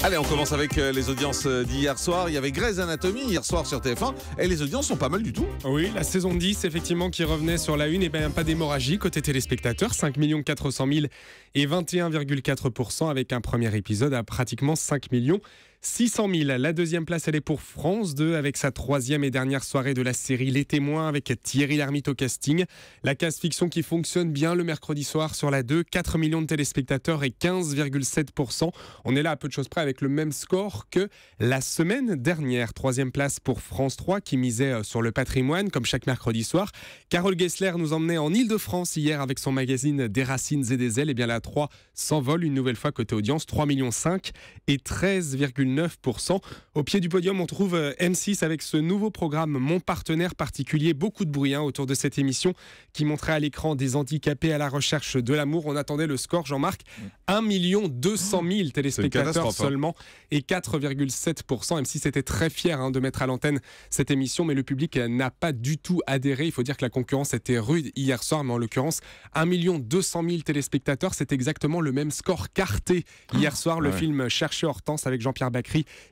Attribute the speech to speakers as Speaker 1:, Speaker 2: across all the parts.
Speaker 1: Allez, on commence avec les audiences d'hier soir. Il y avait Grey's Anatomy hier soir sur TF1 et les audiences sont pas mal du tout.
Speaker 2: Oui, la saison 10, effectivement, qui revenait sur la une, et bien pas d'hémorragie côté téléspectateurs, 5 400 000 et 21,4% avec un premier épisode à pratiquement 5 600 000. La deuxième place, elle est pour France 2 avec sa troisième et dernière soirée de la série Les Témoins avec Thierry Lhermitte au casting. La case fiction qui fonctionne bien le mercredi soir sur la 2, 4 millions de téléspectateurs et 15,7%. On est là à peu de choses près avec le même score que la semaine dernière. Troisième place pour France 3 qui misait sur le patrimoine comme chaque mercredi soir. Carole Gessler nous emmenait en Ile-de-France hier avec son magazine Des Racines et des Ailes. Et bien la 3 s'envole une nouvelle fois côté audience, 3,5 millions et 13,9%. Au pied du podium, on trouve M6 avec ce nouveau programme Mon Partenaire Particulier. Beaucoup de bruit autour de cette émission qui montrait à l'écran des handicapés à la recherche de l'amour. On attendait le score, Jean-Marc, 1 200 000 téléspectateurs seulement et 4,7%. M6 était très fier de mettre à l'antenne cette émission, mais le public n'a pas du tout adhéré. Il faut dire que la concurrence était rude hier soir, mais en l'occurrence, 1 200 000 téléspectateurs, c'est exactement le même score qu'Arte hier soir. Le film Cherchez Hortense avec Jean-Pierre Bacry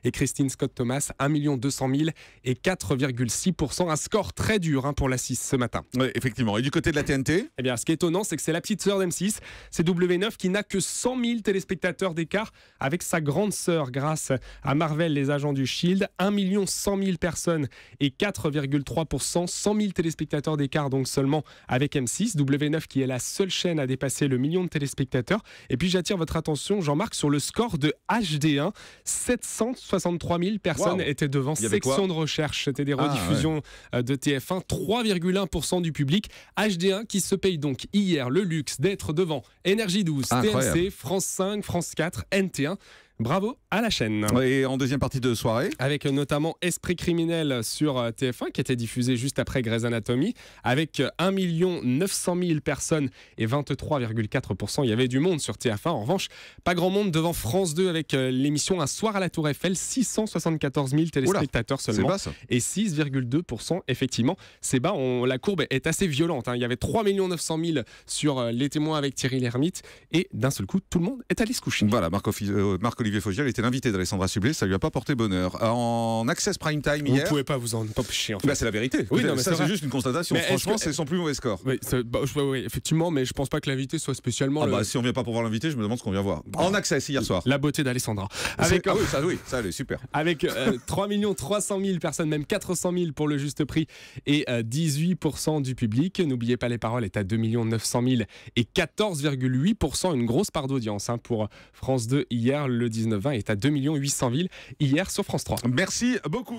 Speaker 2: et Christine Scott-Thomas, 1 200 000 et 4,6%. Un score très dur pour la 6 ce matin.
Speaker 1: Oui, effectivement. Et du côté de la TNT ?
Speaker 2: Eh bien, ce qui est étonnant, c'est que c'est la petite sœur d'M6, c'est W9 qui n'a que 100 000 téléspectateurs d'écart avec sa grande sœur grâce à Marvel, les agents du Shield. 1 100 000 personnes et 4,3%. 100 000 téléspectateurs d'écart donc seulement avec M6. W9 qui est la seule chaîne à dépasser le million de téléspectateurs. Et puis j'attire votre attention, Jean-Marc, sur le score de HD1. 763 000 personnes étaient devant Section de recherche. C'était des rediffusions de TF1. 3,1% du public. HD1 qui se paye donc hier le luxe d'être devant Énergie 12, TMC, France 5, France 4, NT1. Bravo à la chaîne.
Speaker 1: Et en deuxième partie de soirée,
Speaker 2: avec notamment Esprit criminel sur TF1 qui était diffusé juste après Grey's Anatomy avec 1 900 000 personnes et 23,4%. Il y avait du monde sur TF1. En revanche, pas grand monde devant France 2 avec l'émission Un soir à la Tour Eiffel. 674 000 téléspectateurs seulement.
Speaker 1: C'est bas, ça.
Speaker 2: Et 6,2%. Effectivement, c'est bas. La courbe est assez violente. Il y avait 3 900 000 sur Les Témoins avec Thierry Lhermitte. Et d'un seul coup, tout le monde est allé se coucher.
Speaker 1: Voilà, Marc-Olivier Fogiel était l'invité d'Alessandra Sublet, ça lui a pas porté bonheur. En Access Prime Time hier.
Speaker 2: Vous pouvez pas vous en empêcher. En fait.
Speaker 1: C'est la vérité.
Speaker 2: Oui, non, mais
Speaker 1: ça c'est juste une constatation.
Speaker 2: Mais
Speaker 1: franchement, c'est son plus mauvais score.
Speaker 2: Oui, oui, effectivement, mais je pense pas que l'invité soit spécialement.
Speaker 1: Si on vient pas pour voir l'invité, je me demande ce qu'on vient voir. En Access hier soir.
Speaker 2: La beauté d'Alessandra.
Speaker 1: Ça elle est super.
Speaker 2: Avec 3 300 000 personnes, même 400 000 pour le juste prix et 18% du public. N'oubliez pas, les paroles est à 2 900 000 et 14,8%. Une grosse part d'audience pour France 2 hier. Le 19-20 est à 2 800 000 hier sur France 3.
Speaker 1: Merci beaucoup.